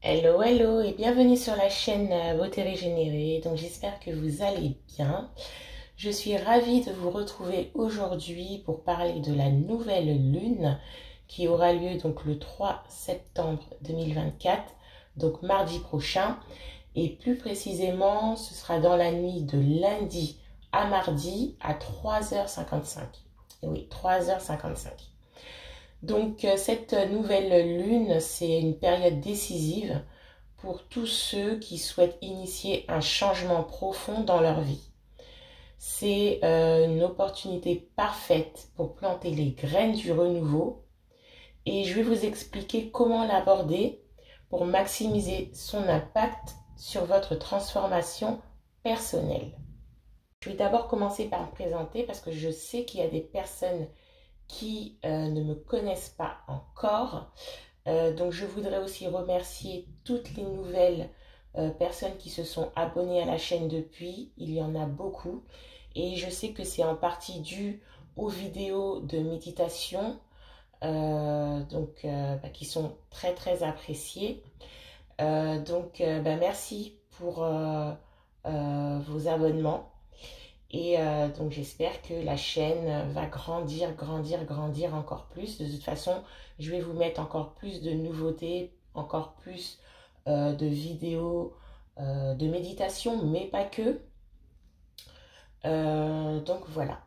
Hello, hello et bienvenue sur la chaîne Beauté Régénérée. Donc j'espère que vous allez bien. Je suis ravie de vous retrouver aujourd'hui pour parler de la nouvelle lune qui aura lieu donc le 3 septembre 2024, donc mardi prochain. Et plus précisément, ce sera dans la nuit de lundi à mardi à 3h55. Et oui, 3h55. Donc cette nouvelle lune, c'est une période décisive pour tous ceux qui souhaitent initier un changement profond dans leur vie. C'est une opportunité parfaite pour planter les graines du renouveau et je vais vous expliquer comment l'aborder pour maximiser son impact sur votre transformation personnelle. Je vais d'abord commencer par me présenter parce que je sais qu'il y a des personnes qui ne me connaissent pas encore. Donc je voudrais aussi remercier toutes les nouvelles personnes qui se sont abonnées à la chaîne depuis. Il y en a beaucoup. Et je sais que c'est en partie dû aux vidéos de méditation qui sont très très appréciées. Merci pour vos abonnements. Et donc j'espère que la chaîne va grandir, grandir, grandir encore plus. De toute façon, je vais vous mettre encore plus de nouveautés, encore plus de vidéos de méditation, mais pas que. Donc voilà.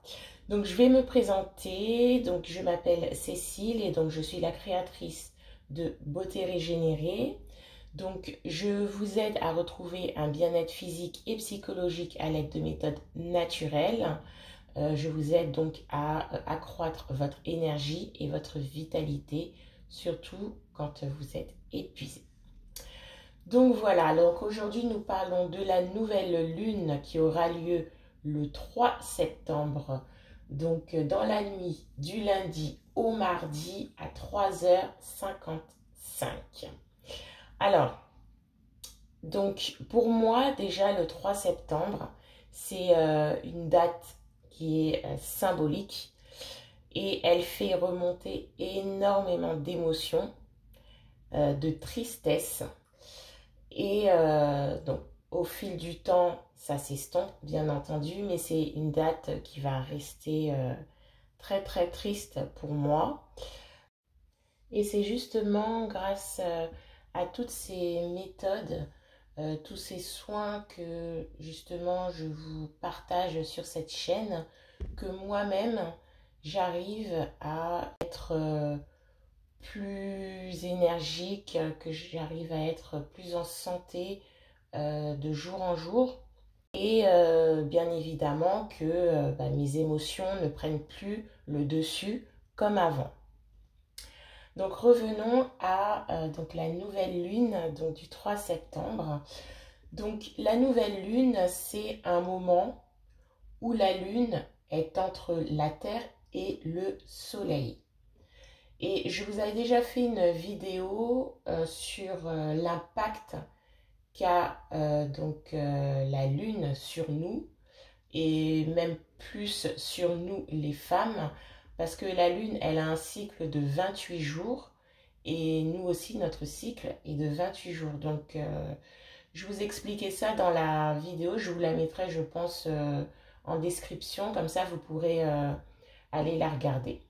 Donc je vais me présenter. Donc je m'appelle Cécile et donc je suis la créatrice de Beauté Régénérée. Donc, je vous aide à retrouver un bien-être physique et psychologique à l'aide de méthodes naturelles. Je vous aide donc à accroître votre énergie et votre vitalité, surtout quand vous êtes épuisé. Donc voilà, donc aujourd'hui nous parlons de la nouvelle lune qui aura lieu le 3 septembre. Donc dans la nuit du lundi au mardi à 3h55. Alors, donc pour moi déjà le 3 septembre, c'est une date qui est symbolique et elle fait remonter énormément d'émotions, de tristesse et donc au fil du temps ça s'estompe bien entendu, mais c'est une date qui va rester très très triste pour moi. Et c'est justement grâce à toutes ces méthodes, tous ces soins que justement je vous partage sur cette chaîne, que moi-même j'arrive à être plus énergique, que j'arrive à être plus en santé de jour en jour. Et bien évidemment que mes émotions ne prennent plus le dessus comme avant. Donc revenons à donc la nouvelle lune donc du 3 septembre. Donc la nouvelle lune, c'est un moment où la lune est entre la Terre et le Soleil. Et je vous avais déjà fait une vidéo sur l'impact qu'a la lune sur nous et même plus sur nous les femmes. Parce que la lune, elle a un cycle de 28 jours et nous aussi, notre cycle est de 28 jours. Donc, je vous expliquais ça dans la vidéo. Je vous la mettrai, je pense, en description. Comme ça, vous pourrez aller la regarder.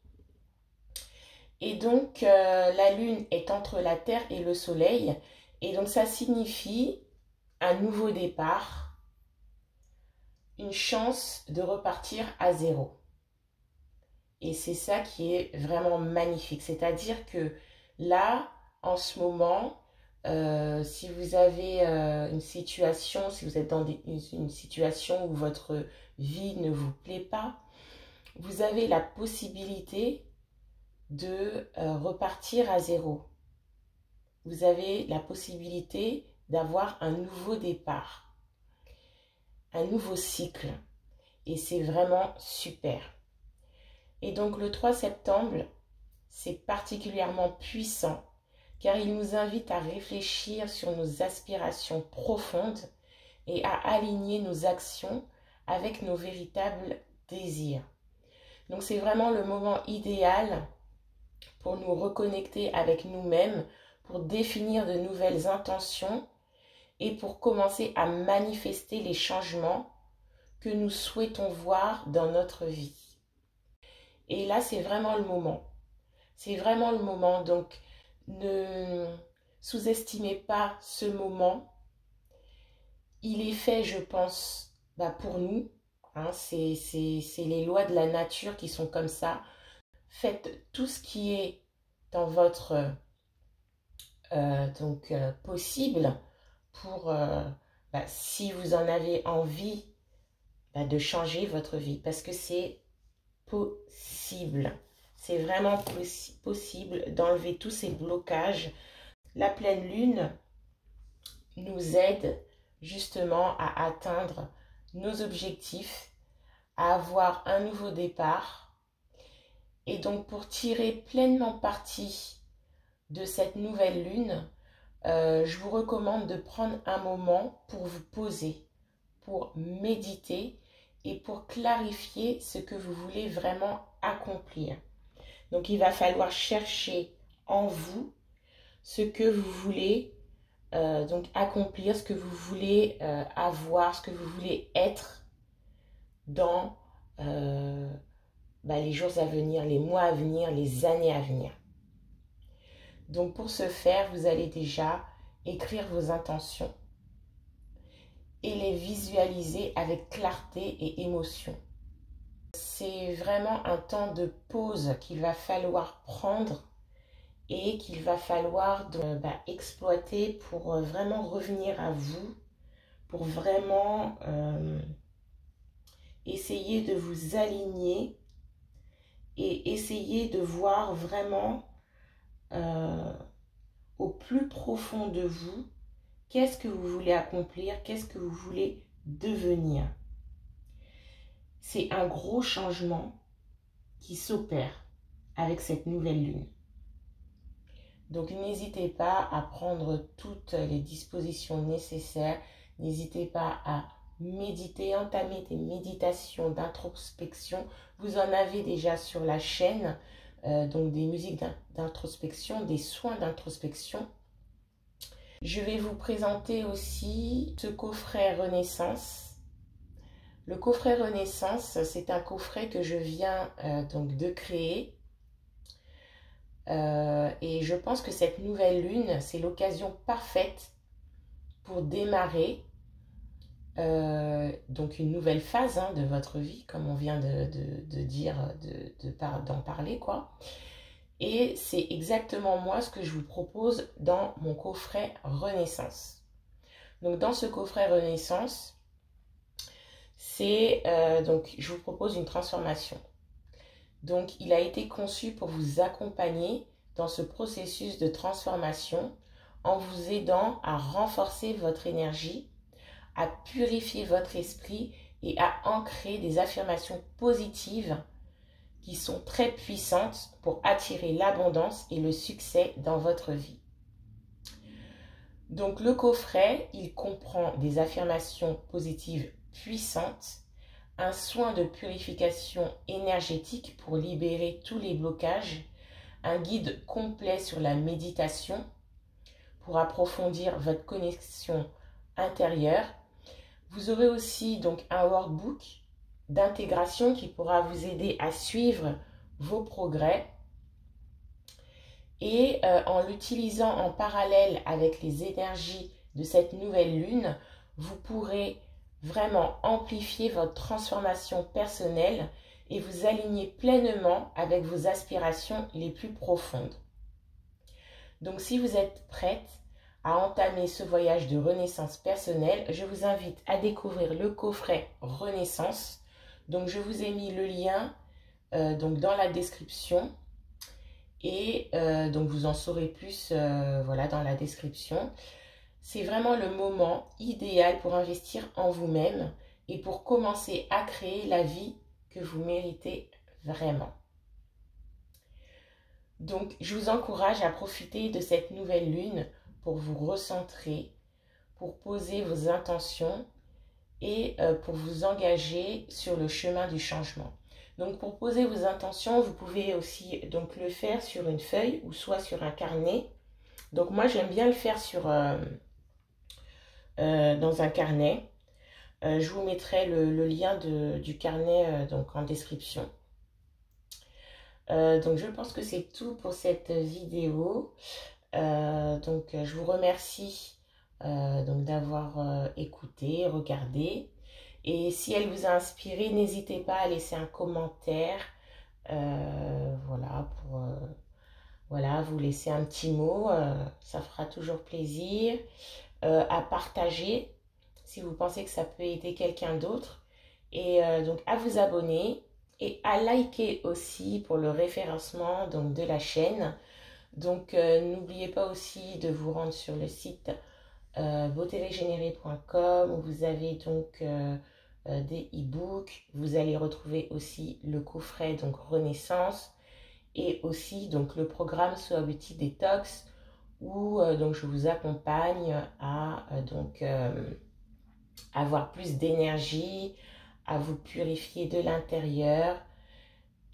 Et donc, la lune est entre la Terre et le Soleil. Et donc, ça signifie un nouveau départ, une chance de repartir à zéro. Et c'est ça qui est vraiment magnifique. C'est-à-dire que là, en ce moment, si vous avez une situation, si vous êtes dans une situation où votre vie ne vous plaît pas, vous avez la possibilité de repartir à zéro. Vous avez la possibilité d'avoir un nouveau départ, un nouveau cycle. Et c'est vraiment super. Et donc le 3 septembre, c'est particulièrement puissant car il nous invite à réfléchir sur nos aspirations profondes et à aligner nos actions avec nos véritables désirs. Donc c'est vraiment le moment idéal pour nous reconnecter avec nous-mêmes, pour définir de nouvelles intentions et pour commencer à manifester les changements que nous souhaitons voir dans notre vie. Et là, c'est vraiment le moment. C'est vraiment le moment. Donc, ne sous-estimez pas ce moment. Il est fait, je pense, pour nous. Hein, c'est les lois de la nature qui sont comme ça. Faites tout ce qui est dans votre possible pour, si vous en avez envie, de changer votre vie. Parce que c'est possible. C'est vraiment possible d'enlever tous ces blocages. La pleine lune nous aide justement à atteindre nos objectifs, à avoir un nouveau départ. Et donc pour tirer pleinement parti de cette nouvelle lune, je vous recommande de prendre un moment pour vous poser, pour méditer et pour clarifier ce que vous voulez vraiment accomplir. Donc il va falloir chercher en vous ce que vous voulez donc accomplir, ce que vous voulez avoir, ce que vous voulez être dans les jours à venir, les mois à venir, les années à venir. Donc pour ce faire, vous allez déjà écrire vos intentions et les visualiser avec clarté et émotion. C'est vraiment un temps de pause qu'il va falloir prendre et qu'il va falloir exploiter pour vraiment revenir à vous, pour vraiment essayer de vous aligner et essayer de voir vraiment au plus profond de vous, qu'est-ce que vous voulez accomplir, qu'est-ce que vous voulez devenir. C'est un gros changement qui s'opère avec cette nouvelle lune. Donc n'hésitez pas à prendre toutes les dispositions nécessaires. N'hésitez pas à méditer, entamer des méditations d'introspection. Vous en avez déjà sur la chaîne, donc des musiques d'introspection, des soins d'introspection. Je vais vous présenter aussi ce coffret Renaissance. Le coffret Renaissance, c'est un coffret que je viens donc de créer. Et je pense que cette nouvelle lune, c'est l'occasion parfaite pour démarrer donc une nouvelle phase de votre vie, comme on vient de dire, d'en parler, quoi. Et c'est exactement moi ce que je vous propose dans mon coffret Renaissance. Donc dans ce coffret Renaissance, donc je vous propose une transformation. Donc il a été conçu pour vous accompagner dans ce processus de transformation en vous aidant à renforcer votre énergie, à purifier votre esprit et à ancrer des affirmations positives qui sont très puissantes pour attirer l'abondance et le succès dans votre vie. Donc le coffret, il comprend des affirmations positives puissantes, un soin de purification énergétique pour libérer tous les blocages, un guide complet sur la méditation pour approfondir votre connexion intérieure. Vous aurez aussi donc un workbook d'intégration qui pourra vous aider à suivre vos progrès. Et en l'utilisant en parallèle avec les énergies de cette nouvelle lune, vous pourrez vraiment amplifier votre transformation personnelle et vous aligner pleinement avec vos aspirations les plus profondes. Donc si vous êtes prête à entamer ce voyage de renaissance personnelle, je vous invite à découvrir le coffret Renaissance. Donc je vous ai mis le lien donc dans la description et donc vous en saurez plus voilà, dans la description. C'est vraiment le moment idéal pour investir en vous-même et pour commencer à créer la vie que vous méritez vraiment. Donc, je vous encourage à profiter de cette nouvelle lune pour vous recentrer, pour poser vos intentions et pour vous engager sur le chemin du changement. Donc, pour poser vos intentions, vous pouvez aussi donc le faire sur une feuille ou soit sur un carnet. Donc moi, j'aime bien le faire dans un carnet. Je vous mettrai le lien du carnet donc en description. Donc je pense que c'est tout pour cette vidéo. Donc je vous remercie donc d'avoir écouté, regardé. Et si elle vous a inspiré, n'hésitez pas à laisser un commentaire. Voilà, voilà, vous laisser un petit mot, ça fera toujours plaisir. À partager si vous pensez que ça peut aider quelqu'un d'autre. Et donc à vous abonner et à liker aussi pour le référencement donc, de la chaîne. Donc n'oubliez pas aussi de vous rendre sur le site beautérégénérée.com où vous avez donc des e-books. Vous allez retrouver aussi le coffret donc Renaissance et aussi donc le programme Soa Beauty Detox où donc je vous accompagne à donc avoir plus d'énergie, à vous purifier de l'intérieur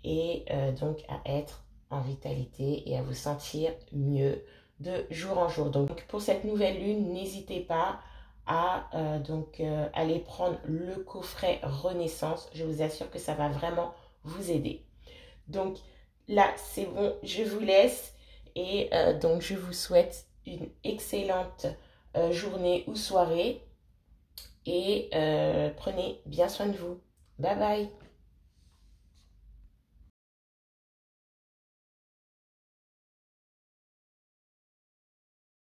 et donc à être en vitalité et à vous sentir mieux de jour en jour. Donc pour cette nouvelle lune, n'hésitez pas à aller prendre le coffret Renaissance. Je vous assure que ça va vraiment vous aider. Donc là, c'est bon, je vous laisse et donc je vous souhaite une excellente journée ou soirée et prenez bien soin de vous. Bye bye.